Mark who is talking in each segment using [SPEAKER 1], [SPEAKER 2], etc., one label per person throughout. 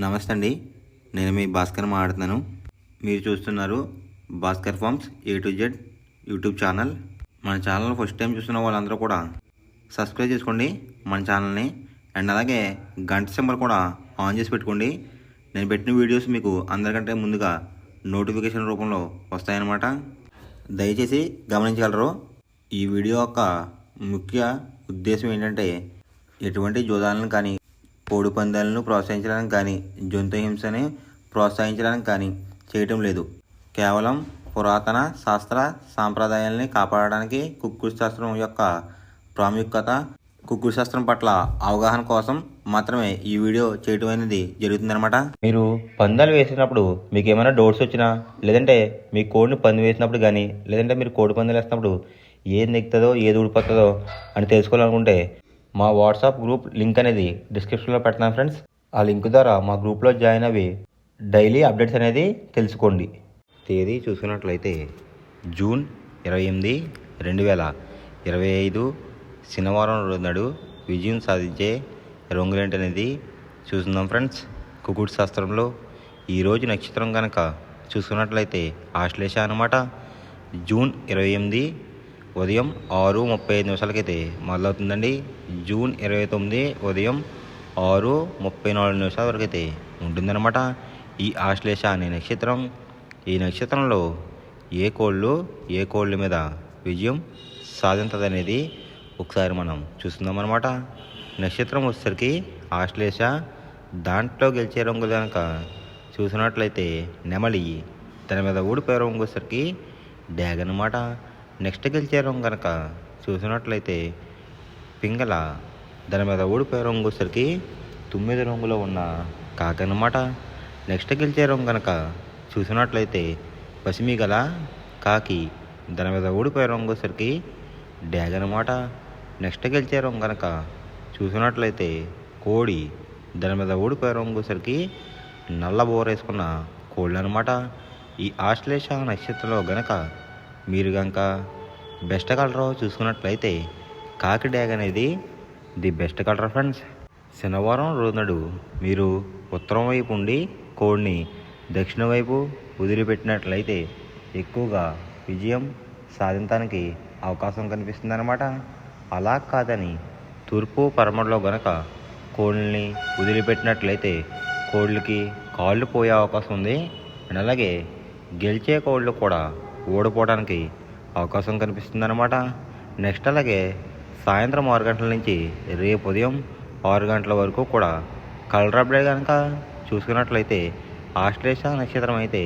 [SPEAKER 1] నమస్తే అండి, నేను మీ భాస్కర్ మాట్లాడుతున్నాను. మీరు చూస్తున్నారు Bhaskar farms A to Z YouTube channel. మన ఛానల్ ఫస్ట్ టైం చూస్తున్న వాళ్ళందరూ కూడా సబ్స్క్రైబ్ చేసుకోండి మన ఛానల్ని. అండ్ అలాగే గంట సింబల్ కూడా ఆన్ చేసి పెట్టుకోండి. నేను పెట్టిన వీడియోస్ మీకు అందరికంటే ముందుగా నోటిఫికేషన్ రూపంలో వస్తాయన్నమాట. దయచేసి గమనించగలరు. ఈ వీడియో యొక్క ముఖ్య ఉద్దేశం ఏంటంటే ఎటువంటి జోదాలను కానీ, కోడి పందాలను ప్రోత్సహించడానికి కానీ, జంతు హింసని ప్రోత్సహించడానికి కానీ చేయటం లేదు. కేవలం పురాతన శాస్త్ర సాంప్రదాయాల్ని కాపాడడానికి, కుక్కుడు శాస్త్రం యొక్క ప్రాముఖ్యత, కుక్కుడు శాస్త్రం పట్ల అవగాహన కోసం మాత్రమే ఈ వీడియో చేయటం అనేది జరుగుతుందన్నమాట. మీరు పందాలు వేసినప్పుడు మీకు ఏమైనా డౌట్స్ వచ్చినా, లేదంటే మీ కోడిని పంది వేసినప్పుడు కానీ, లేదంటే మీరు కోడి పందాలు వేసినప్పుడు ఏది నెక్కుతుందో ఏది ఊడిపోతుందో అని తెలుసుకోవాలనుకుంటే మా వాట్సాప్ గ్రూప్ లింక్ అనేది డిస్క్రిప్షన్లో పెడతాను ఫ్రెండ్స్. ఆ లింక్ ద్వారా మా గ్రూప్లో జాయిన్ అవి డైలీ అప్డేట్స్ అనేది తెలుసుకోండి. తేదీ చూసుకున్నట్లయితే జూన్ 28, 2025 శనివారం రోజు నాడు విజయం సాధించే రంగులేంటి అనేది చూస్తున్నాం ఫ్రెండ్స్. కుక్కుడు శాస్త్రంలో ఈరోజు నక్షత్రం కనుక చూసుకున్నట్లయితే ఆశ్లేష అనమాట. జూన్ 28 ఉదయం 6:35 మొదలవుతుందండి. జూన్ 29 ఉదయం 6:34 వరకు అయితే ఉంటుందన్నమాట ఈ ఆశ్లేష అనే నక్షత్రం. ఈ నక్షత్రంలో ఏ కోళ్ళ మీద విజయం సాధించదు అనేది ఒకసారి మనం చూస్తున్నామన్నమాట. నక్షత్రం వచ్చేసరికి ఆశ్లేష. దాంట్లో గెలిచే రంగులు కనుక చూసినట్లయితే నెమలి. దాని మీద ఊడిపోయే రంగు వచ్చేసరికి డ్యాగ్ అనమాట. నెక్స్ట్ గెలిచే రంగు కనుక చూసినట్లయితే పింగళ. దాని మీద ఊడిపోయే రంగు వచ్చేసరికి 9 రంగులో ఉన్న కాకి అనమాట. నెక్స్ట్ గెలిచే రంగు కనుక చూసినట్లయితే పసిమి గల కాకి. దాని మీద ఊడిపోయే రంగు వచ్చేసరికి డ్యాగ్ అనమాట. నెక్స్ట్ గెలిచే రంగు కనుక చూసినట్లయితే కోడి. దాని మీద ఊడిపోయే రంగు వచ్చేసరికి నల్ల బోరేసుకున్న కోళ్ళు అనమాట. ఈ ఆశ్లేష నక్షత్రంలో గనక మీరు కనుక బెస్ట్ కలర్ చూసుకున్నట్లయితే కాకి డ్యాగ్ అనేది ది బెస్ట్ కలర్ ఫ్రెండ్స్. శనివారం రోజునాడు మీరు ఉత్తరం వైపు ఉండి కోడిని దక్షిణ వైపు వదిలిపెట్టినట్లయితే ఎక్కువగా విజయం సాధించడానికి అవకాశం కనిపిస్తుంది అనమాట. అలా కాదని తూర్పు పరమడలో గనక కోళ్ళని వదిలిపెట్టినట్లయితే కోళ్ళకి కాళ్ళు పోయే అవకాశం ఉంది. అండ్ అలాగే గెలిచే కోళ్ళు కూడా ఓడిపోవడానికి అవకాశం కనిపిస్తుంది అనమాట. నెక్స్ట్ అలాగే సాయంత్రం 6 గంటల నుంచి రేపు ఉదయం 6 గంటల వరకు కూడా కలర్ అప్డేట్ కనుక చూసుకున్నట్లయితే ఆశ్లేష నక్షత్రం అయితే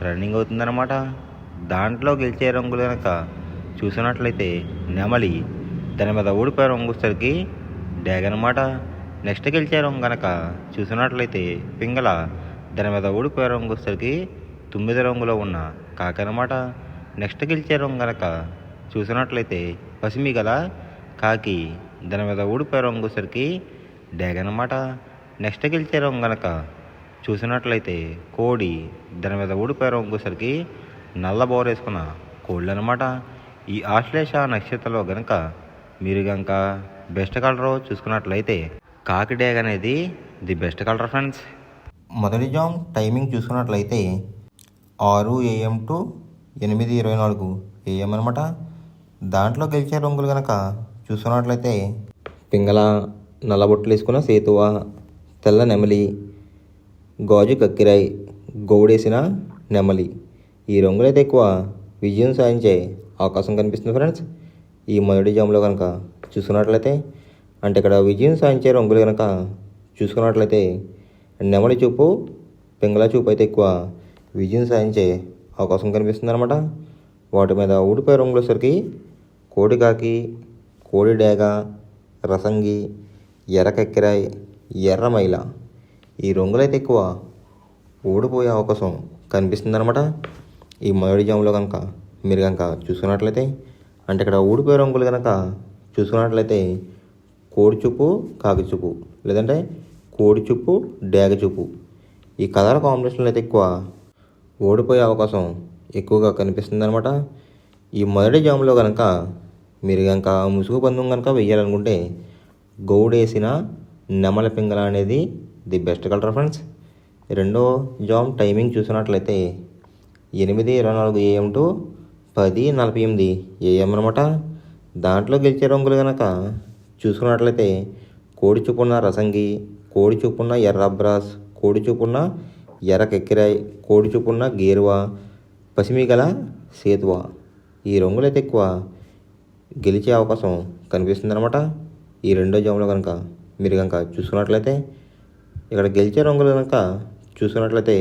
[SPEAKER 1] రన్నింగ్ అవుతుందన్నమాట. దాంట్లో గెలిచే రంగులు కనుక చూసినట్లయితే నెమలి. దాని మీద ఊడిపోయే రంగు వచ్చేసరికి డ్యాగ్ అనమాట. నెక్స్ట్ గెలిచే రంగు కనుక చూసినట్లయితే పింగళ. దాని మీద ఊడిపోయే రంగు వచ్చేసరికి 9 రంగులో ఉన్న కాకి అనమాట. నెక్స్ట్ గెలిచే రంగు కనుక చూసినట్లయితే పసిమి గల కాకి. దాని మీద ఊడిపోయే రంగు వచ్చేసరికి డ్యాగ్ అనమాట. నెక్స్ట్ గెలిచే రంగు కనుక చూసినట్లయితే కోడి. దాని మీద ఊడిపోయే రంగు వచ్చేసరికి నల్ల బోరేసుకున్న కోళ్ళు అనమాట. ఈ ఆశ్లేష నక్షత్రంలో కనుక మీరు కనుక బెస్ట్ కలర్ చూసుకున్నట్లయితే కాకి డ్యాగ్ అనేది ది బెస్ట్ కలర్ ఫ్రెండ్స్. మొదటి జామ్ టైమింగ్ చూసుకున్నట్లయితే 6 AM to 8:24 AM అనమాట. దాంట్లో గెలిచే రంగులు కనుక చూసుకున్నట్లయితే పింగళ, నల్లబొట్లు వేసుకున్న సేతువ, తెల్ల నెమలి, గాజు కక్కిరాయి, గౌడేసిన నెమలి. ఈ రంగులైతే ఎక్కువ విజయం సాధించే అవకాశం కనిపిస్తుంది ఫ్రెండ్స్. ఈ మొదటి జాములో కనుక చూసుకున్నట్లయితే అంటే ఇక్కడ విజయం సాధించే రంగులు కనుక చూసుకున్నట్లయితే నెమలి చూపు, పింగళ చూపు అయితే ఎక్కువ విజయం సాధించే అవకాశం కనిపిస్తుంది అనమాట. వాటి మీద ఊడిపోయే రంగులు వచ్చేసరికి కోడికాకి, కోడి డేగ, రసంగి, ఎర్ర కక్కిరాయి, ఎర్ర మైల. ఈ రంగులైతే ఎక్కువ ఓడిపోయే అవకాశం కనిపిస్తుంది అనమాట. ఈ మొదటి జాములో కనుక మీరు కనుక చూసుకున్నట్లయితే అంటే ఇక్కడ ఊడిపోయే రంగులు కనుక చూసుకున్నట్లయితే కోడి చూపు, కాకి చూపు, లేదంటే కోడి చూపు, డేగ చూపు. ఈ కలర్ కాంబినేషన్లో అయితే ఎక్కువ ఓడిపోయే అవకాశం ఎక్కువగా కనిపిస్తుంది అనమాట. ఈ మొదటి జాములో కనుక మీరు కనుక ముసుగు పందెం కనుక వెయ్యాలనుకుంటే గౌడేసిన నెమల పింగళ అనేది ది బెస్ట్ కలర్ ఫ్రెండ్స్. రెండో జామ్ టైమింగ్ చూసినట్లయితే 8:24 AM టు 10:48 AM అనమాట. దాంట్లో గెలిచే రంగులు కనుక చూసుకున్నట్లయితే కోడి చూపున్న రసంగి, కోడి చూపున్న ఎర్ర అబ్రాస్, కోడి చూపున్న ఎర్ర కెక్కిరాయ్, కోడి చూపున్న గేరువా, పసిమి గల సేతువా. ఈ రంగులైతే ఎక్కువ గెలిచే అవకాశం కనిపిస్తుంది అనమాట. ఈ రెండో జాములో కనుక మీరు కనుక చూసుకున్నట్లయితే ఇక్కడ గెలిచే రంగులు కనుక చూసుకున్నట్లయితే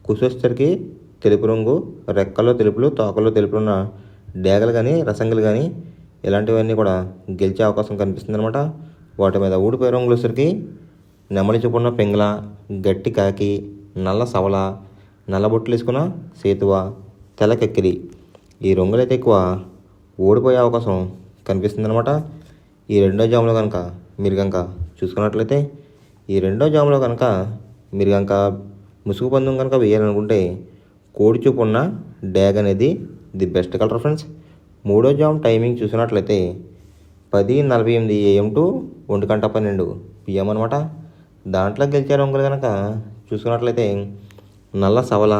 [SPEAKER 1] కుసొచ్చరికి తెలుపు రంగు, రెక్కల్లో తెలుపులు, తోకల్లో తెలుపులున్న డేగలు కానీ రసంగులు కానీ ఇలాంటివన్నీ కూడా గెలిచే అవకాశం కనిపిస్తుంది అనమాట. వాటి మీద ఊడిపోయే రంగులు వచ్చరికి నెమలి చూపున్న పింగళ, గట్టి కాకి, నల్ల సవల, నల్ల బొట్లు వేసుకున్న సేతువ, తెల్ల కెక్కిరి. ఈ రంగులైతే ఎక్కువ ఓడిపోయే అవకాశం కనిపిస్తుంది అనమాట. ఈ రెండో జాములో కనుక మీరు కనుక చూసుకున్నట్లయితే ఈ రెండో జాములో కనుక మీరు కనుక ముసుగు పందెం కనుక వేయాలనుకుంటే కోడి చూపు ఉన్న డ్యాగ్ అనేది ది బెస్ట్ కలర్ ఫ్రెండ్స్. మూడో జామ్ టైమింగ్ చూసినట్లయితే 10:48 AM టు 1:12 PM అనమాట. దాంట్లో గెలిచే రంగులు కనుక చూసుకున్నట్లయితే నల్ల సవల,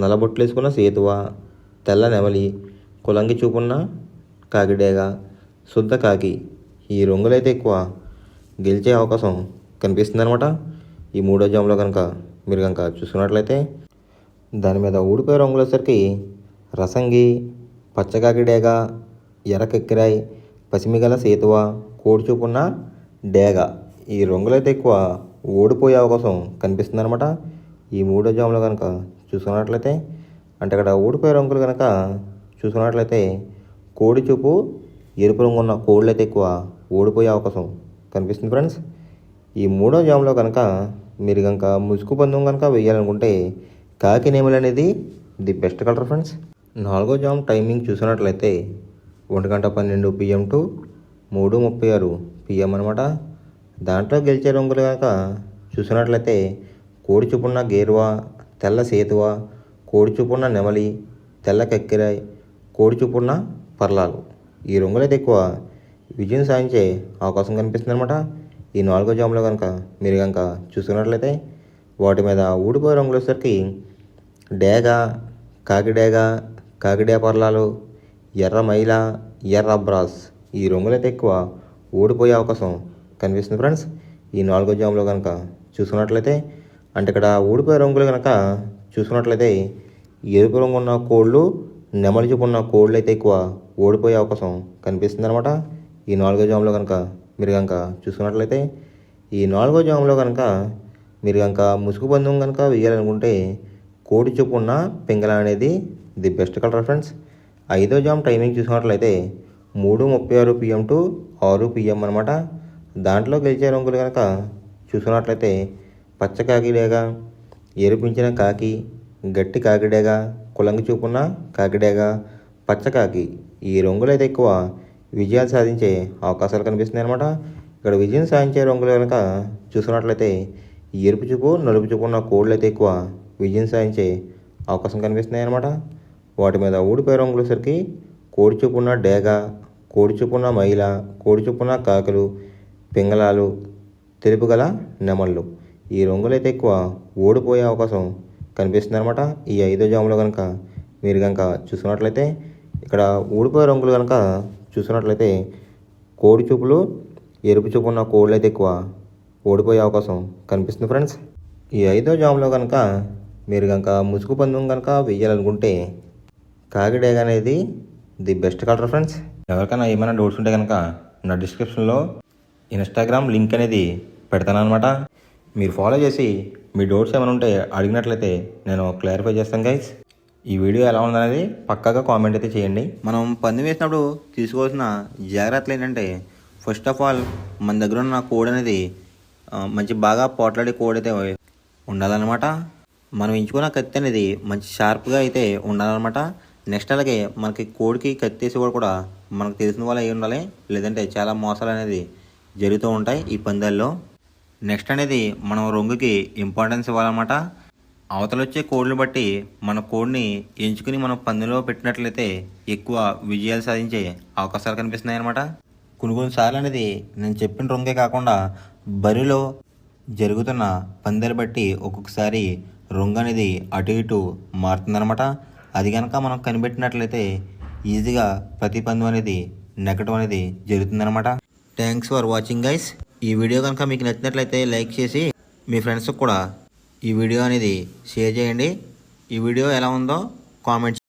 [SPEAKER 1] నల్ల బొట్లు వేసుకున్న సేతువ, తెల్ల నెమలి, కులంగి చూపున్న కాకిడేగ, శుద్ధ కాకి. ఈ రంగులైతే ఎక్కువ గెలిచే అవకాశం కనిపిస్తుంది అనమాట. ఈ మూడో జాములో కనుక మీరు కనుక చూసుకున్నట్లయితే దాని మీద ఊడిపోయే రంగులు వచ్చేసరికి రసంగి, పచ్చకాకిడేగ, ఎర్ర కెక్కిరాయ్, పసిమిగల సేతువ, కోడి చూపున్న డేగ. ఈ రంగులైతే ఎక్కువ ఓడిపోయే అవకాశం కనిపిస్తుంది అనమాట. ఈ మూడో జాములో కనుక చూసుకున్నట్లయితే అంటే ఇక్కడ ఓడిపోయే రంగులు కనుక చూసుకున్నట్లయితే కోడి చూపు ఎరుపు రంగు ఉన్న కోళ్ళు అయితే ఎక్కువ ఓడిపోయే అవకాశం కనిపిస్తుంది ఫ్రెండ్స్. ఈ మూడో జాములో కనుక మీరు కనుక ముసుగు పందెం కనుక వేయాలనుకుంటే కాకి నెమలి అనేది ది బెస్ట్ కలర్ ఫ్రెండ్స్. నాలుగో జామ్ టైమింగ్ చూసినట్లయితే 1:12 PM టు 3:36 PM అనమాట. దాంట్లో గెలిచే రంగులు కనుక చూసినట్లయితే కోడి చూపున్న గేరువా, తెల్ల సేతువ, కోడి చూపున్న నెమలి, తెల్ల కెక్కిరాయ్, కోడి చూపున్న పర్లాలు. ఈ రంగులైతే ఎక్కువ విజయం సాధించే అవకాశం కనిపిస్తుంది అనమాట. ఈ నాలుగో జాములో కనుక మీరు కనుక చూసుకున్నట్లయితే వాటి మీద ఊడిపోయే రంగులు వచ్చేసరికి డేగ, కాకిడేగ, కాకిడే పర్లాలు, ఎర్ర మైల, ఎర్ర అబ్రాస్. ఈ రంగులైతే ఎక్కువ ఓడిపోయే అవకాశం కనిపిస్తుంది ఫ్రెండ్స్. ఈ నాలుగో జాములో కనుక చూసుకున్నట్లయితే అంటే ఇక్కడ ఊడిపోయే రంగులు కనుక చూసుకున్నట్లయితే ఎరుపు రంగు ఉన్న కోళ్ళు, నెమలి చూపు ఉన్న కోళ్ళు అయితే ఎక్కువ ఓడిపోయే అవకాశం కనిపిస్తుంది అనమాట. ఈ నాలుగో జాములో కనుక మీరు కనుక చూసుకున్నట్లయితే ఈ నాలుగో జాములో కనుక మీరు కనుక ముసుగు పందెం కనుక వేయాలనుకుంటే కోడి చూపు ఉన్న పింగళ అనేది ది బెస్ట్ కలర్ ఫ్రెండ్స్. ఐదో జామ్ టైమింగ్ చూసుకున్నట్లయితే 3:36 PM టు 6 PM అనమాట. దాంట్లో గెలిచే రంగులు కనుక చూసుకున్నట్లయితే పచ్చ కాకిడేగ, ఎరుపించిన కాకి, గట్టి కాకిడేగ, కులంగి చూపున్న కాకిడేగ, పచ్చ కాకి. ఈ రంగులైతే ఎక్కువ విజయాలు సాధించే అవకాశాలు కనిపిస్తున్నాయి అనమాట. ఇక్కడ విజయం సాధించే రంగులు కనుక చూసుకున్నట్లయితే ఎరుపు చూపు, నలుపు చూపు ఉన్న కోళ్ళు అయితే ఎక్కువ విజయం సాధించే అవకాశం కనిపిస్తున్నాయి అనమాట. వాటి మీద ఊడిపోయే రంగులు సరికి కోడి చూపున్న డేగ, కోడి చూపున్న మైల, కోడి చూపున్న కాకులు, పింగళాలు, తెలుపు గల నెమళ్ళు. ఈ రంగులైతే ఎక్కువ ఓడిపోయే అవకాశం కనిపిస్తుంది అనమాట. ఈ ఐదో జాములో కనుక మీరు కనుక చూసుకున్నట్లయితే ఇక్కడ ఊడిపోయే రంగులు కనుక చూసుకున్నట్లయితే కోడి చూపులు, ఎరుపు చూపు ఉన్న కోళ్ళు అయితే ఎక్కువ ఓడిపోయే అవకాశం కనిపిస్తుంది ఫ్రెండ్స్. ఈ ఐదో జాములో కనుక మీరు కనుక ముసుగు పందెం కనుక వేయాలనుకుంటే కాకిడేగ అనేది ది బెస్ట్ కలర్ ఫ్రెండ్స్. ఎవరికైనా ఏమైనా డౌట్స్ ఉంటే కనుక నా డిస్క్రిప్షన్లో ఇన్స్టాగ్రామ్ లింక్ అనేది పెడతాను అనమాట. మీరు ఫాలో చేసి మీ డౌట్స్ ఏమైనా ఉంటే అడిగినట్లయితే నేను క్లారిఫై చేస్తాను గైస్. ఈ వీడియో ఎలా ఉందనేది పక్కాగా కామెంట్ అయితే చేయండి. మనం పందెం వేసినప్పుడు తీసుకోవాల్సిన జాగ్రత్తలు ఏంటంటే ఫస్ట్ ఆఫ్ ఆల్ మన దగ్గర ఉన్న కోడ్ అనేది మంచి బాగా పోట్లాడే కోడ్ అయితే ఉండాలన్నమాట. మనం ఎంచుకున్న కత్తి అనేది మంచి షార్ప్గా అయితే ఉండాలన్నమాట. నెక్స్ట్ అలాగే మనకి కోడికి కత్తి వేసి కూడా మనకు తెలిసిన వాళ్ళు అయి ఉండాలి, లేదంటే చాలా మోసాలు అనేది జరుగుతూ ఉంటాయి ఈ పందాల్లో. నెక్స్ట్ అనేది మనం రంగుకి ఇంపార్టెన్స్ ఇవ్వాలన్నమాట. అవతల వచ్చే కోడ్లు బట్టి మన కోడ్ని ఎంచుకుని మనం పందెంలో పెట్టినట్లయితే ఎక్కువ విజయాలు సాధించే అవకాశాలు కనిపిస్తున్నాయి అన్నమాట. కొన్నిసార్లు అనేది నేను చెప్పిన రంగే కాకుండా బరిలో జరుగుతున్న పందెలు బట్టి ఒక్కొక్కసారి రంగు అనేది అటు ఇటు మారుతుందన్నమాట. అది కనుక మనం కనిపెట్టినట్లయితే ఈజీగా ప్రతి పందెం అనేది నెగ్గడం అనేది జరుగుతుందన్నమాట. Thanks for watching guys. ఈ వీడియో కనుక మీకు నచ్చినట్లయితే లైక్ చేసి మీ ఫ్రెండ్స్కి కూడా ఈ వీడియో అనేది షేర్ చేయండి. ఈ వీడియో ఎలా ఉందో కామెంట్